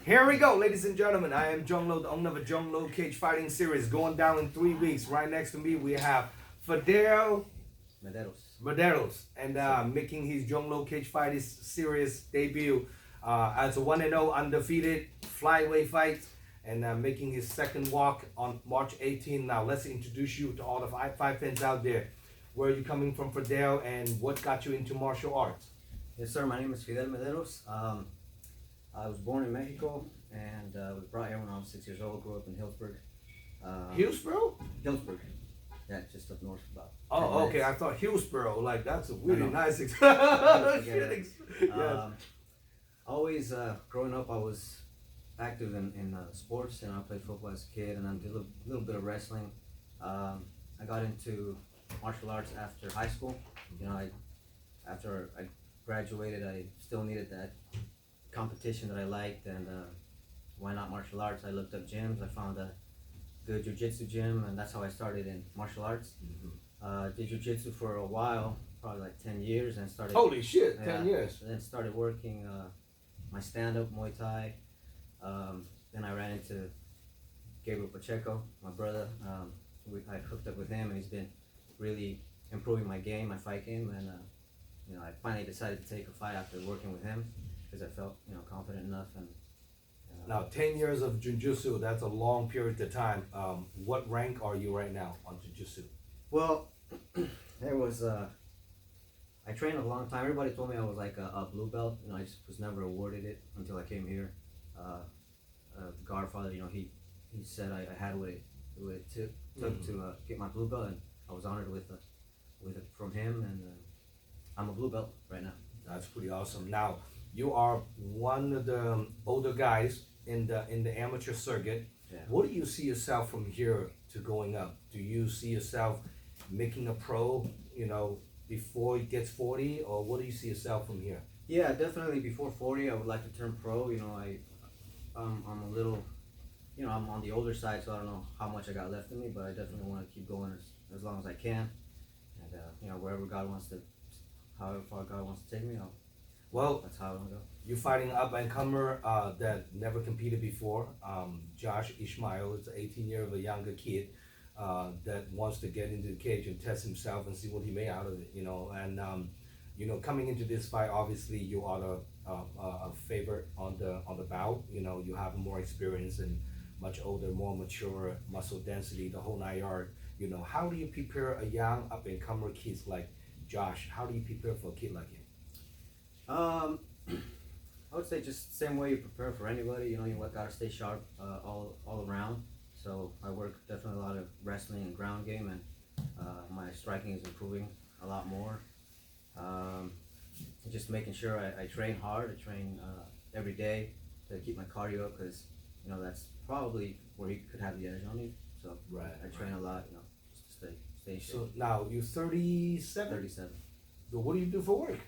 Here we go, ladies and gentlemen. I am Zhong, the owner of a Zhong Cage Fighting Series, going down in 3 weeks. Right next to me, we have Fidel Mederos. Mederos, and making his Zhong Cage Fighting Series debut as a 1-0 undefeated flyweight fight, and making his second walk on March 18. Now, let's introduce you to all the five fans out there. Where are you coming from, Fidel, and what got you into martial arts? Yes, sir. My name is Fidel Mederos. I was born in Mexico and was brought here when I was 6 years old. Grew up in Hillsburg. Hillsborough? Hillsburg. Yeah, just up north about. Oh, okay. I thought Hillsborough. Like that's a really nice. Yes. Always growing up, I was active in sports, and I played football as a kid, and I did a little bit of wrestling. I got into martial arts after high school. You know, after I graduated, I still needed that competition that I liked, and why not martial arts? I looked up gyms. I found a good jiu-jitsu gym, and that's how I started in martial arts. Did jiu-jitsu for a while, probably like 10 years, and started. Holy shit, 10 years. And then started working my stand-up Muay Thai. Then I ran into Gabriel Pacheco, my brother. I hooked up with him, and he's been really improving my game, my fight game, and I finally decided to take a fight after working with him because I felt confident enough. And now 10 years of jiu-jitsu, that's a long period of time. What rank are you right now on jiu-jitsu? Well, there was I trained a long time. Everybody told me I was like a blue belt. I just was never awarded it until I came here. The Godfather, he said I had what it took to get my blue belt, and I was honored with it from him, and I'm a blue belt right now. That's pretty awesome. Now you are one of the older guys in the amateur circuit. Yeah. What do you see yourself from here to going up? Do you see yourself making a pro, before he gets 40, or what do you see yourself from here? Yeah, definitely before 40, I would like to turn pro. I'm a little, I'm on the older side, so I don't know how much I got left in me, but I definitely want to keep going as long as I can. And, wherever God wants to, however far God wants to take me, that's how I want to go. You're fighting an up-and-comer that never competed before. Josh Ishmael is an 18-year of a younger kid that wants to get into the cage and test himself and see what he made out of it, And, coming into this fight, obviously you are a favorite on the bout. You have more experience and much older, more mature, muscle density, the whole 9 yard. How do you prepare a young up-and-comer kid like Josh? How do you prepare for a kid like him? I would say just the same way you prepare for anybody. You gotta stay sharp all around. So I work definitely a lot of wrestling and ground game, and my striking is improving a lot more. Just making sure I train hard. I train every day to keep my cardio up because that's probably where he could have the edge on me. So Right. I train a lot, just to stay in shape. So now you're 37. 37. So what do you do for work?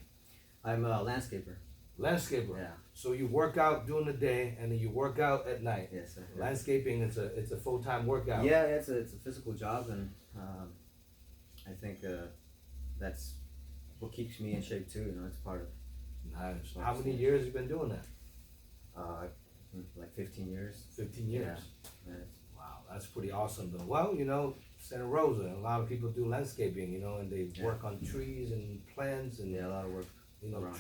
I'm a landscaper. Landscaper. Yeah. So you work out during the day and then you work out at night. Yes, sir. Landscaping it's a full-time workout. Yeah, it's a physical job, and I think that's what keeps me in shape too. It's part of. Nice. How many years you been doing that? Like 15 years. 15 years. Yeah. Wow, that's pretty awesome though. Well, Santa Rosa, a lot of people do landscaping, and they work on trees and plants and Yeah, a lot of work.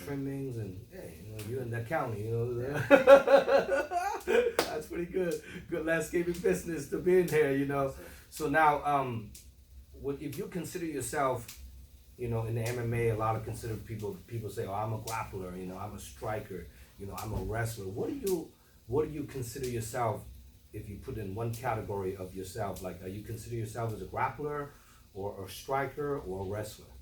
Trimmings and you're in that county, That's pretty good. Good landscaping business to be in here, So now, if you consider yourself, in the MMA, a lot of people say, oh, I'm a grappler, I'm a striker, I'm a wrestler. What do you consider yourself if you put in one category of yourself? Like, are you consider yourself as a grappler or a striker or a wrestler?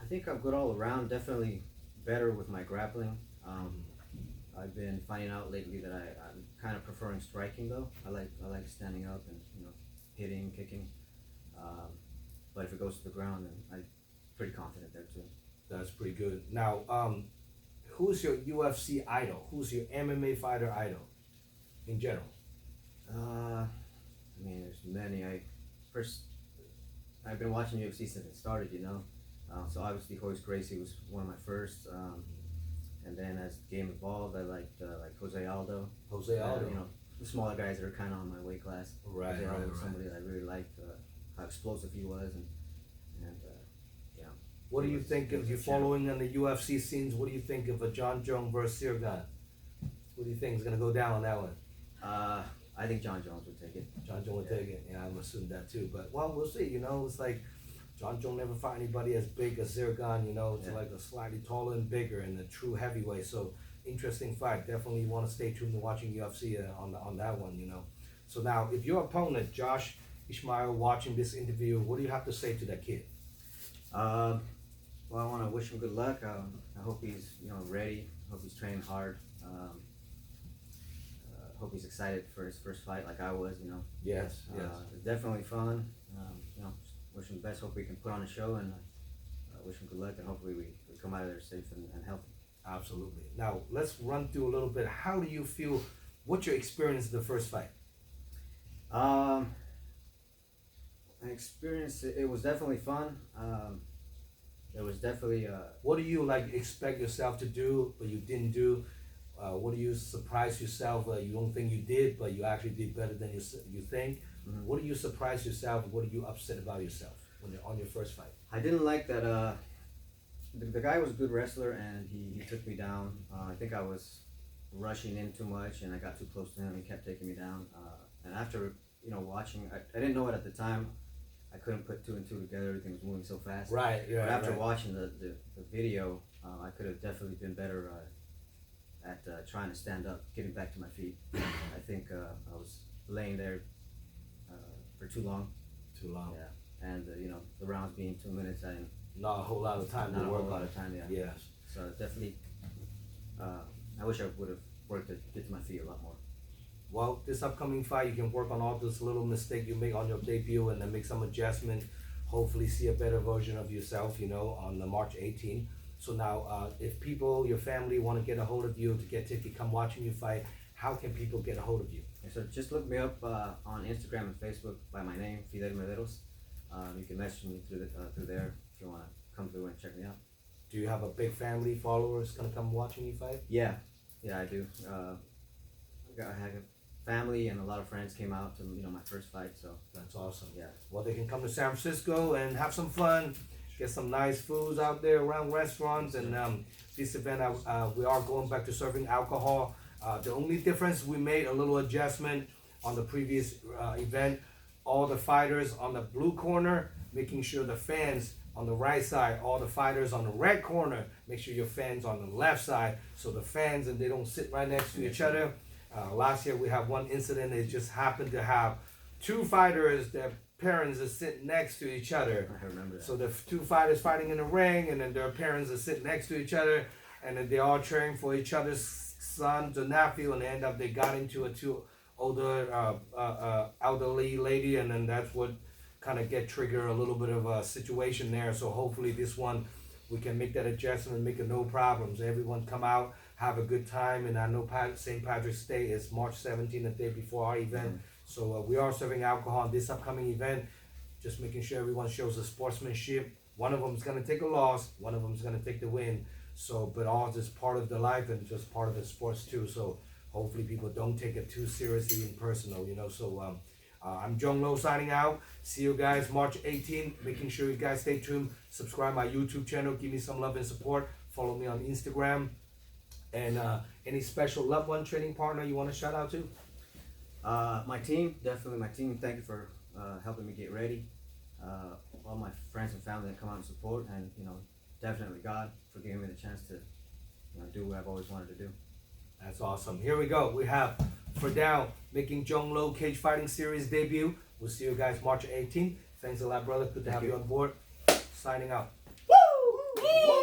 I think I'm good all around. Definitely better with my grappling. I've been finding out lately that I'm kind of preferring striking though. I like standing up and hitting, kicking. But if it goes to the ground, then I'm pretty confident there too. That's pretty good. Now, who's your UFC idol? Who's your MMA fighter idol in general? There's many. I've been watching UFC since it started, so obviously Horace Gracie was one of my first. And then as the game evolved, I liked like Jose Aldo. Jose Aldo. You know, the smaller guys that are kind of on my weight class. Right, Jose right, Aldo was right. somebody that I really liked, how explosive he was, and yeah. What do He you was- think he of was you a champ. following on the UFC scenes? What do you think of a Zhong versus Sirgan? What do you think is gonna go down on that one? I think John Jones would take it. John would Yeah. take it. Yeah, I'm assuming that too. But well, we'll see. You know, it's like John never fought anybody as big as Sirgan. You know, it's Yeah. like a slightly taller and bigger and a true heavyweight. So interesting fight. Definitely want to stay tuned to watching UFC on that one. You know. So now, if your opponent Josh Ishmael watching this interview, what do you have to say to that kid? Well, I want to wish him good luck. I hope he's ready. I hope he's training hard. Hope he's excited for his first fight, like I was. Yes. Yes. It's definitely fun. Wish him the best. Hope we can put on a show, and wish him good luck. And hopefully we come out of there safe and healthy. Absolutely. Now let's run through a little bit. How do you feel? What's your experience in the first fight? My experience, it was definitely fun. There was definitely What do you like expect yourself to do, but you didn't do? What do you surprise yourself? You don't think you did, but you actually did better than you think. Mhm. What do you surprise yourself? What are you upset about yourself when you're on your first fight? I didn't like that. The guy was a good wrestler, and he took me down. I think I was rushing in too much, and I got too close to him. He kept taking me down. And after watching, I didn't know it at the time. I couldn't put two and two together. Everything was moving so fast. Right. Yeah. But after right. watching the video, I could have definitely been better at trying to stand up, getting back to my feet. I think I was laying there for too long. Too long. Yeah, and the rounds being 2 minutes, I didn't. Not a whole lot of time Not to a work whole lot on. of time. Yeah. Yes. So definitely, I wish I would have worked to get to my feet a lot more. Well, this upcoming fight, you can work on all those little mistakes you make on your debut and then make some adjustment. Hopefully see a better version of yourself, on the March 18th. So now, if people, your family want to get a hold of you to get tickets, come watching you fight, how can people get a hold of you? And so just look me up on Instagram and Facebook by my name, Fidel Mederos. You can message me through there if you want to come through and check me out. Do you have a big family, followers gonna come watching you fight? Yeah, I do. I had a family and a lot of friends came out to my first fight. So That's awesome. yeah. Well, they can come to San Francisco and have some fun, get some nice foods out there around restaurants. And this event, we are going back to serving alcohol. The only difference, we made a little adjustment on the previous event. All the fighters on the blue corner, making sure the fans on the right side, all the fighters on the red corner, make sure your fans on the left side, so the fans and they don't sit right next to each other. Last year we had one incident. It just happened to have two fighters, their parents are sitting next to each other. I remember that. So the two fighters fighting in the ring, and then their parents are sitting next to each other, and then they're all cheering for each other's son to nephew, and they got into a two older elderly lady, and then that's what kind of trigger a little bit of a situation there. So hopefully this one we can make that adjustment and make it no problems. Everyone come out, have a good time. And I know St. Patrick's Day is March 17th, the day before our event. So we are serving alcohol on this upcoming event, just making sure everyone shows the sportsmanship. One of them is going to take a loss, one of them is going to take the win. So, but all just part of the life and just part of the sports too. So hopefully people don't take it too seriously and personal, So I'm Zhong signing out. See you guys March 18th. Making sure you guys stay tuned. Subscribe my YouTube channel. Give me some love and support. Follow me on Instagram. And any special loved one training partner you want to shout out to? My team, definitely my team. Thank you for helping me get ready. All my friends and family that come out and support, and definitely God for giving me the chance to do what I've always wanted to do. That's awesome. Here we go. We have Fidel making Zhong Cage Fighting Series debut. We'll see you guys March 18th. Thanks a lot, brother. Good to have you on board. Signing out. Woo!